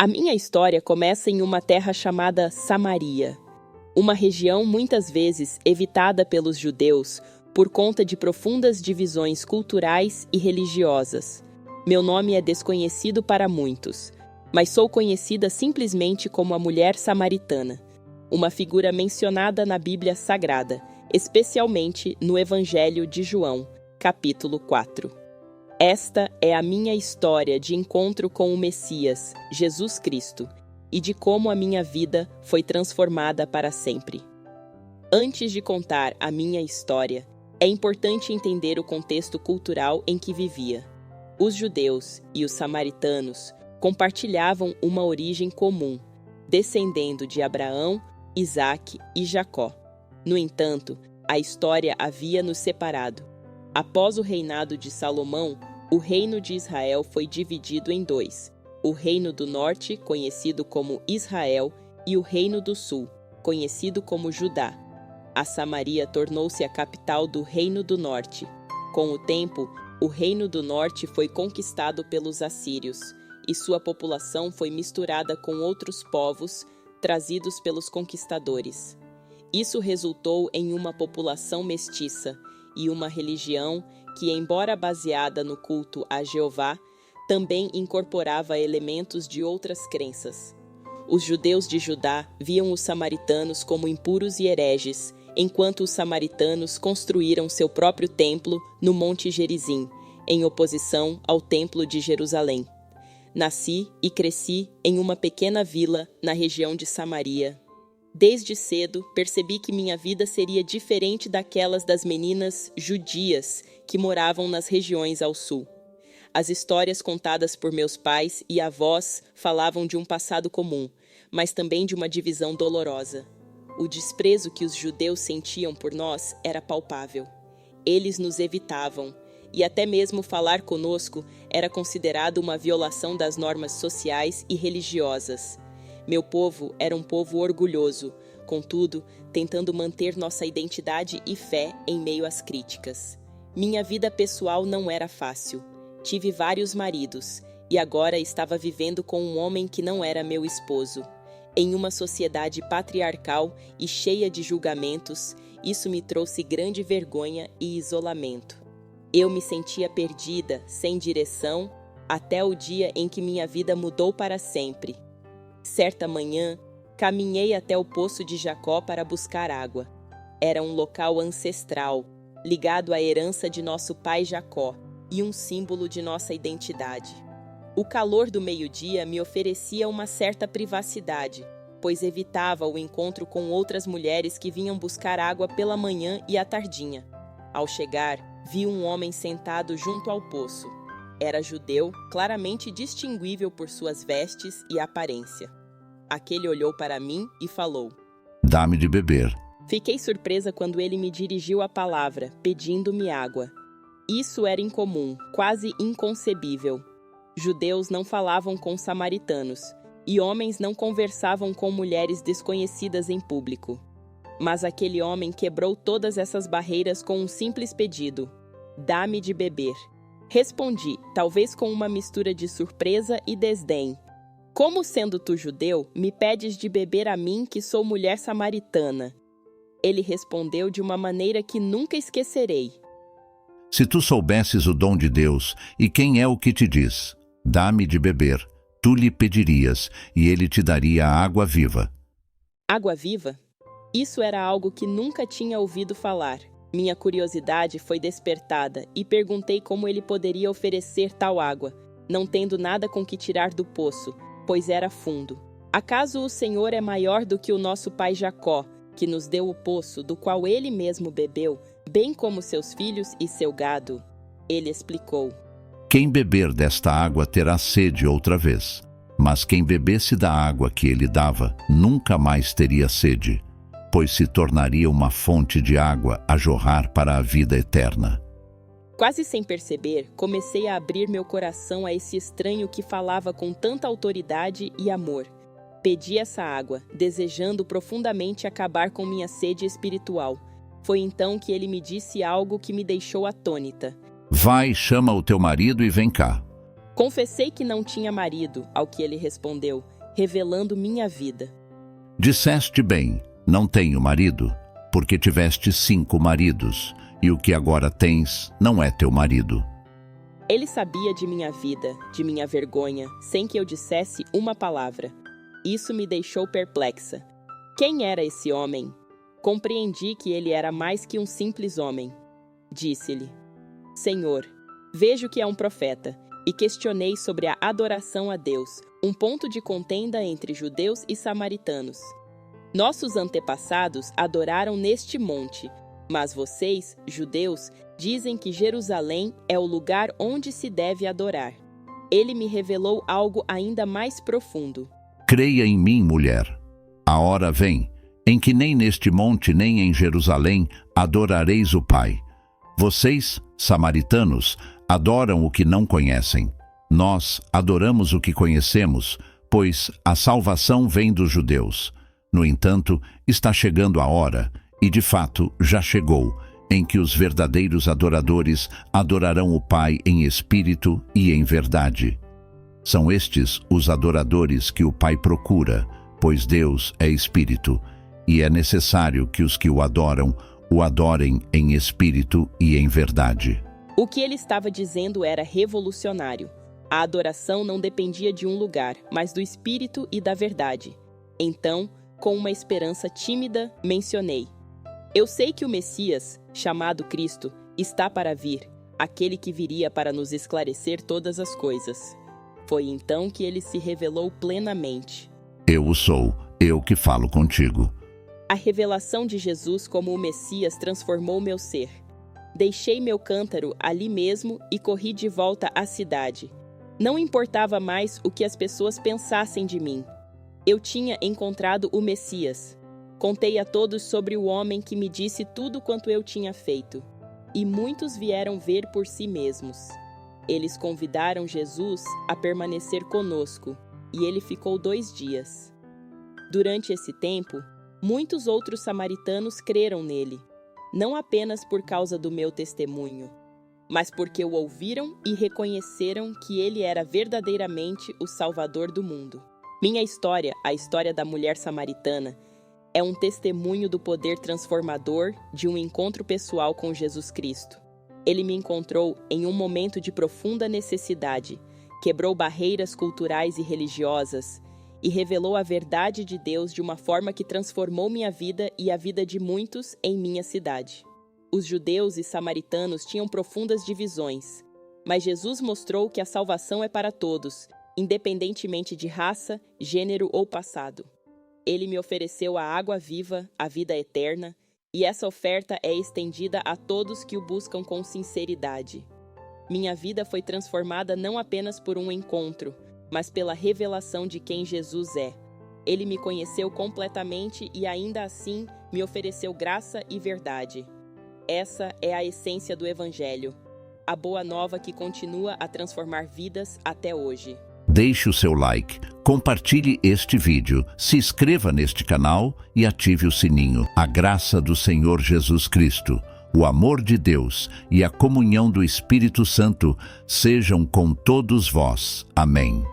A minha história começa em uma terra chamada Samaria, uma região muitas vezes evitada pelos judeus por conta de profundas divisões culturais e religiosas. Meu nome é desconhecido para muitos, mas sou conhecida simplesmente como a mulher samaritana, uma figura mencionada na Bíblia Sagrada, especialmente no Evangelho de João, capítulo 4. Esta é a minha história de encontro com o Messias, Jesus Cristo, e de como a minha vida foi transformada para sempre. Antes de contar a minha história, é importante entender o contexto cultural em que vivia. Os judeus e os samaritanos compartilhavam uma origem comum, descendendo de Abraão, Isaque e Jacó. No entanto, a história havia nos separado. Após o reinado de Salomão, o reino de Israel foi dividido em dois: o reino do norte, conhecido como Israel, e o reino do sul, conhecido como Judá. A Samaria tornou-se a capital do reino do norte. Com o tempo, o reino do norte foi conquistado pelos assírios, e sua população foi misturada com outros povos trazidos pelos conquistadores. Isso resultou em uma população mestiça e uma religião que, embora baseada no culto a Jeová, também incorporava elementos de outras crenças. Os judeus de Judá viam os samaritanos como impuros e hereges, enquanto os samaritanos construíram seu próprio templo no Monte Gerizim, em oposição ao Templo de Jerusalém. Nasci e cresci em uma pequena vila na região de Samaria. Desde cedo, percebi que minha vida seria diferente daquelas das meninas judias que moravam nas regiões ao sul. As histórias contadas por meus pais e avós falavam de um passado comum, mas também de uma divisão dolorosa. O desprezo que os judeus sentiam por nós era palpável. Eles nos evitavam, e até mesmo falar conosco era considerado uma violação das normas sociais e religiosas. Meu povo era um povo orgulhoso, contudo, tentando manter nossa identidade e fé em meio às críticas. Minha vida pessoal não era fácil. Tive vários maridos, e agora estava vivendo com um homem que não era meu esposo. Em uma sociedade patriarcal e cheia de julgamentos, isso me trouxe grande vergonha e isolamento. Eu me sentia perdida, sem direção, até o dia em que minha vida mudou para sempre. Certa manhã, caminhei até o poço de Jacó para buscar água. Era um local ancestral, ligado à herança de nosso pai Jacó, e um símbolo de nossa identidade. O calor do meio-dia me oferecia uma certa privacidade, pois evitava o encontro com outras mulheres que vinham buscar água pela manhã e à tardinha. Ao chegar, vi um homem sentado junto ao poço. Era judeu, claramente distinguível por suas vestes e aparência. Aquele olhou para mim e falou: "Dá-me de beber." Fiquei surpresa quando ele me dirigiu a palavra, pedindo-me água. Isso era incomum, quase inconcebível. Judeus não falavam com samaritanos, e homens não conversavam com mulheres desconhecidas em público. Mas aquele homem quebrou todas essas barreiras com um simples pedido: "Dá-me de beber." Respondi, talvez com uma mistura de surpresa e desdém: "Como, sendo tu judeu, me pedes de beber a mim, que sou mulher samaritana?" Ele respondeu de uma maneira que nunca esquecerei: "Se tu soubesses o dom de Deus e quem é o que te diz, dá-me de beber, tu lhe pedirias, e ele te daria a água viva." Água viva? Isso era algo que nunca tinha ouvido falar. Minha curiosidade foi despertada e perguntei como ele poderia oferecer tal água, não tendo nada com que tirar do poço, pois era fundo. "Acaso o Senhor é maior do que o nosso pai Jacó, que nos deu o poço do qual ele mesmo bebeu, bem como seus filhos e seu gado?" Ele explicou: "Quem beber desta água terá sede outra vez, mas quem bebesse da água que ele dava, nunca mais teria sede, pois se tornaria uma fonte de água a jorrar para a vida eterna." Quase sem perceber, comecei a abrir meu coração a esse estranho que falava com tanta autoridade e amor. Pedi essa água, desejando profundamente acabar com minha sede espiritual. Foi então que ele me disse algo que me deixou atônita: "Vai, chama o teu marido e vem cá." Confessei que não tinha marido, ao que ele respondeu, revelando minha vida. Disseste bem, não tenho marido, porque tiveste 5 maridos, e o que agora tens não é teu marido. Ele sabia de minha vida, de minha vergonha, sem que eu dissesse uma palavra. Isso me deixou perplexa. Quem era esse homem? Compreendi que ele era mais que um simples homem. Disse-lhe: Senhor, vejo que é um profeta, e questionei sobre a adoração a Deus, um ponto de contenda entre judeus e samaritanos. Nossos antepassados adoraram neste monte, mas vocês, judeus, dizem que Jerusalém é o lugar onde se deve adorar. Ele me revelou algo ainda mais profundo. Creia em mim, mulher. A hora vem, em que nem neste monte nem em Jerusalém adorareis o Pai. Vocês, samaritanos, adoram o que não conhecem. Nós adoramos o que conhecemos, pois a salvação vem dos judeus. No entanto, está chegando a hora, e de fato já chegou, em que os verdadeiros adoradores adorarão o Pai em espírito e em verdade. São estes os adoradores que o Pai procura, pois Deus é espírito, e é necessário que os que o adorem em espírito e em verdade. O que ele estava dizendo era revolucionário. A adoração não dependia de um lugar, mas do espírito e da verdade. Então, com uma esperança tímida, mencionei: Eu sei que o Messias, chamado Cristo, está para vir, aquele que viria para nos esclarecer todas as coisas. Foi então que ele se revelou plenamente. Eu o sou, eu que falo contigo. A revelação de Jesus como o Messias transformou meu ser. Deixei meu cântaro ali mesmo e corri de volta à cidade. Não importava mais o que as pessoas pensassem de mim. Eu tinha encontrado o Messias. Contei a todos sobre o homem que me disse tudo quanto eu tinha feito. E muitos vieram ver por si mesmos. Eles convidaram Jesus a permanecer conosco, e ele ficou 2 dias. Durante esse tempo, muitos outros samaritanos creram nele, não apenas por causa do meu testemunho, mas porque o ouviram e reconheceram que ele era verdadeiramente o Salvador do mundo. Minha história, a história da mulher samaritana, é um testemunho do poder transformador de um encontro pessoal com Jesus Cristo. Ele me encontrou em um momento de profunda necessidade, quebrou barreiras culturais e religiosas e revelou a verdade de Deus de uma forma que transformou minha vida e a vida de muitos em minha cidade. Os judeus e samaritanos tinham profundas divisões, mas Jesus mostrou que a salvação é para todos, independentemente de raça, gênero ou passado. Ele me ofereceu a água viva, a vida eterna, e essa oferta é estendida a todos que o buscam com sinceridade. Minha vida foi transformada não apenas por um encontro, mas pela revelação de quem Jesus é. Ele me conheceu completamente e ainda assim me ofereceu graça e verdade. Essa é a essência do Evangelho, a boa nova que continua a transformar vidas até hoje. Deixe o seu like, compartilhe este vídeo, se inscreva neste canal e ative o sininho. A graça do Senhor Jesus Cristo, o amor de Deus e a comunhão do Espírito Santo sejam com todos vós. Amém.